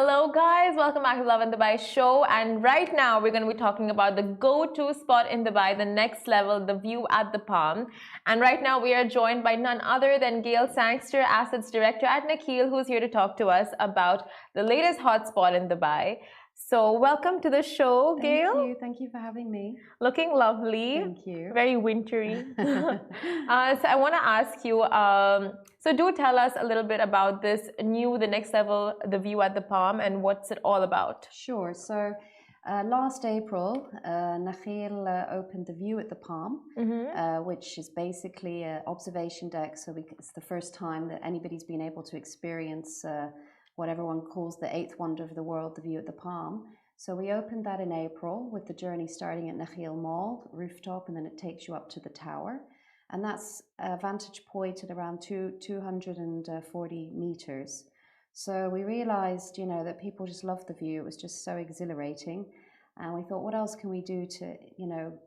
Hello guys, welcome back to Lovin Dubai show, and right now we're going to be talking about the go-to spot in Dubai, the next level, the view at the Palm. And right now we are joined by none other than Gail Sangster, Assets Director at Nakheel, who's here to talk to us about the latest hotspot in Dubai. So welcome to the show, Gail. Thank you for having me. Looking lovely. Thank you. Very wintry. So I want to ask you, so do tell us a little bit about this the next level, the view at the Palm, and what's it all about? Sure. So last April, Nakheel opened the view at the Palm, which is basically an observation deck. So it's the first time that anybody's been able to experience what everyone calls the eighth wonder of the world, the view at the Palm. So we opened that in April with the journey starting at Nakheel Mall rooftop, and then it takes you up to the tower. And that's a vantage point at around 240 meters. So we realized, that people just loved the view. It was just so exhilarating. And we thought, what else can we do to,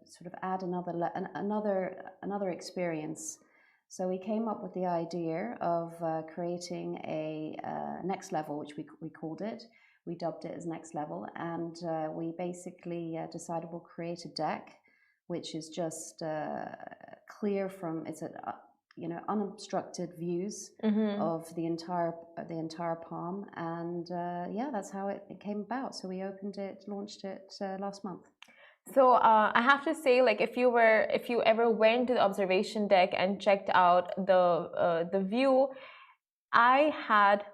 sort of add another experience? So we came up with the idea of creating a next level, which we called it. We dubbed it as next level, and we basically decided we'll create a deck, which is just clear from unobstructed views of the entire Palm, and that's how it came about. So we launched it last month. So I have to say, like, if you ever went to the observation deck and checked out the view, I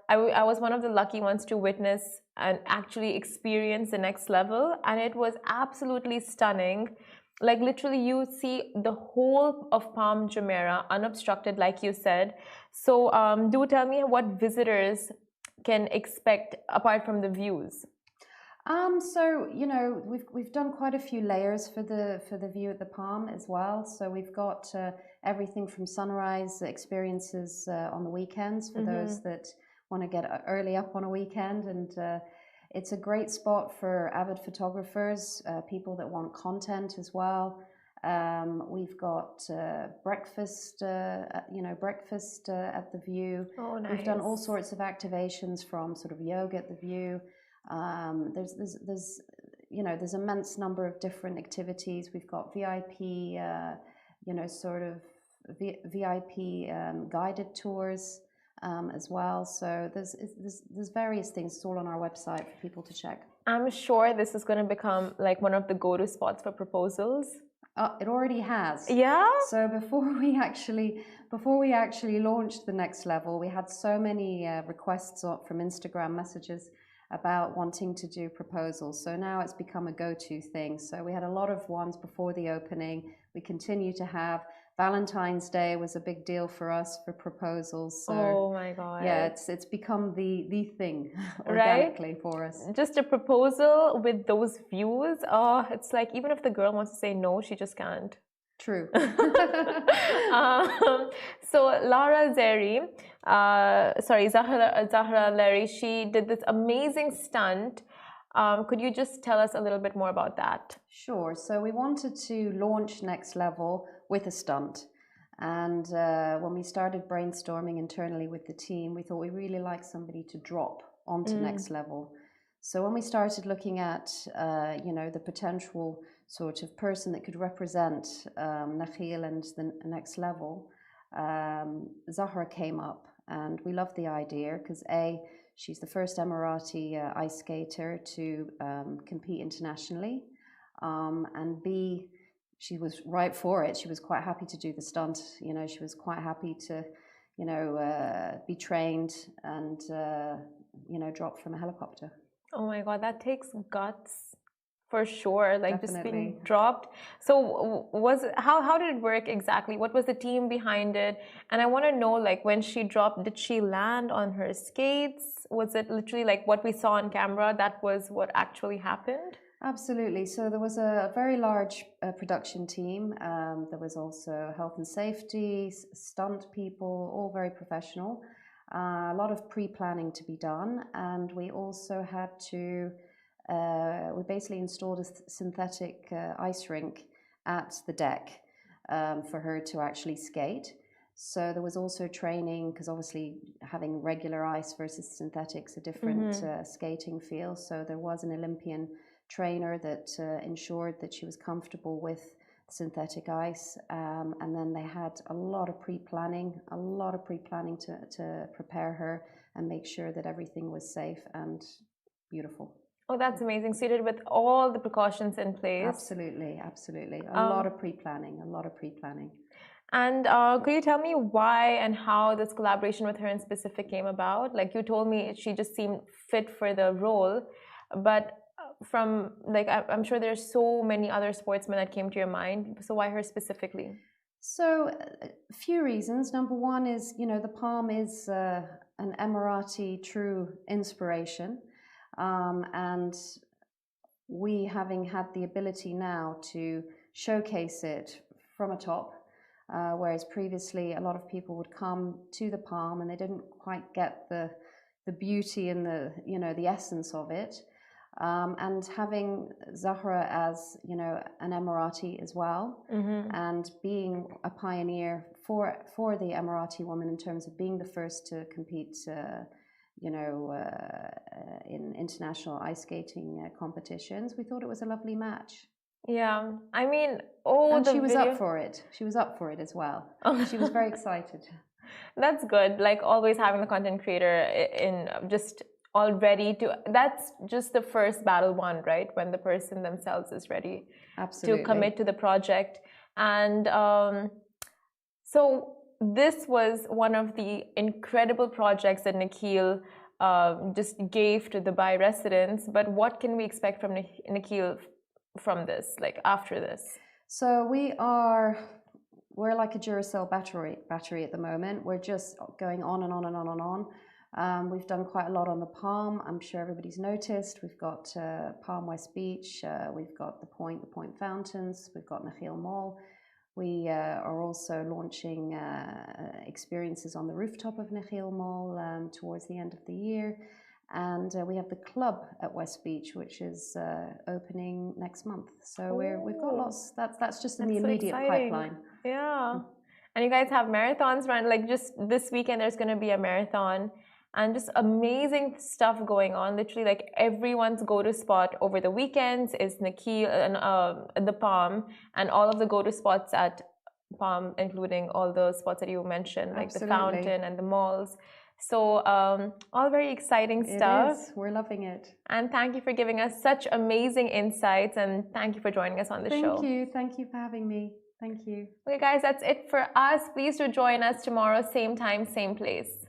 was one of the lucky ones to witness and actually experience the next level, and it was absolutely stunning. Like, literally, you see the whole of Palm Jumeirah unobstructed, like you said. So do tell me what visitors can expect apart from the views. We've done quite a few layers for the view at the Palm as well. So we've got everything from sunrise experiences on the weekends for those that want to get early up on a weekend, and it's a great spot for avid photographers, people that want content as well. We've got breakfast, at the view. Oh, nice. We've done all sorts of activations from sort of yoga at the view. There's immense number of different activities. We've got VIP, VIP guided tours as well. So there's various things. It's all on our website for people to check. I'm sure this is going to become like one of the go-to spots for proposals. It already has. Yeah. So before we actually launched the next level, we had so many requests from Instagram messages about wanting to do proposals. So now it's become a go-to thing. So we had a lot of ones before the opening. We continue to have. Valentine's Day was a big deal for us for proposals. So, oh my God. Yeah, it's become the thing organically for us. Just a proposal with those views. Oh, it's like even if the girl wants to say no, she just can't. True. So Zahra Larry, she did this amazing stunt. Could you just tell us a little bit more about that? Sure. So we wanted to launch Next Level with a stunt. And when we started brainstorming internally with the team, we thought we really like somebody to drop onto Next Level. So when we started looking at, the potential sort of person that could represent Nakheel and the Next Level, Zahra came up, and we loved the idea because she's the first Emirati ice skater to compete internationally, and B, she was right for it. She was quite happy to do the stunt. She was quite happy to, be trained and, drop from a helicopter. Oh my God, that takes guts for sure. Like, definitely. Just being dropped. So how did it work exactly? What was the team behind it? And I want to know, like, when she dropped, did she land on her skates? Was it literally like what we saw on camera? That was what actually happened? Absolutely. So there was a very large production team. There was also health and safety, stunt people, all very professional. A lot of pre-planning to be done. And we also had to, we basically installed a synthetic ice rink at the deck for her to actually skate. So there was also training, because obviously having regular ice versus synthetics, a different skating feel. So there was an Olympian trainer that ensured that she was comfortable with synthetic ice. And then they had a lot of pre-planning to prepare her and make sure that everything was safe and beautiful. Oh, that's amazing. So you did with all the precautions in place. Absolutely, absolutely. A lot of pre-planning. And could you tell me why and how this collaboration with her in specific came about? Like you told me she just seemed fit for the role, but from like I'm sure there's so many other sportsmen that came to your mind. So why her specifically? So a few reasons. Number one is, the Palm is an Emirati true inspiration. And we, having had the ability now to showcase it from atop, whereas previously a lot of people would come to the Palm and they didn't quite get the beauty and the essence of it. And having Zahra as, an Emirati as well, and being a pioneer for the Emirati woman in terms of being the first to compete in international ice skating competitions, we thought it was a lovely match. Yeah, I mean, and she was up for it. She was up for it as well. She was very excited. That's good. Like always having the content creator in just already to. That's just the first battle won, right? When the person themselves is ready to commit to the project, and so. This was one of the incredible projects that Nikhil just gave to the Dubai residents. But what can we expect from Nikhil from this, like after this? So we're like a Duracell battery at the moment. We're just going on and on and on and on. We've done quite a lot on the Palm. I'm sure everybody's noticed. We've got Palm West Beach. We've got the Point Fountains. We've got Nakhil Mall. We are also launching experiences on the rooftop of Nakhil Mall towards the end of the year. And we have the club at West Beach, which is opening next month. So we've got lots. That's just in the immediate pipeline. Yeah. And you guys have marathons run. Like just this weekend, there's going to be a marathon. And just amazing stuff going on. Literally, like everyone's go-to spot over the weekends is Nikhil and the Palm, and all of the go-to spots at Palm, including all the spots that you mentioned, like the fountain and the malls. So all very exciting stuff. It is. We're loving it. And thank you for giving us such amazing insights, and thank you for joining us on the show. Thank you for having me. Thank you. Okay, guys, that's it for us. Please do join us tomorrow, same time, same place.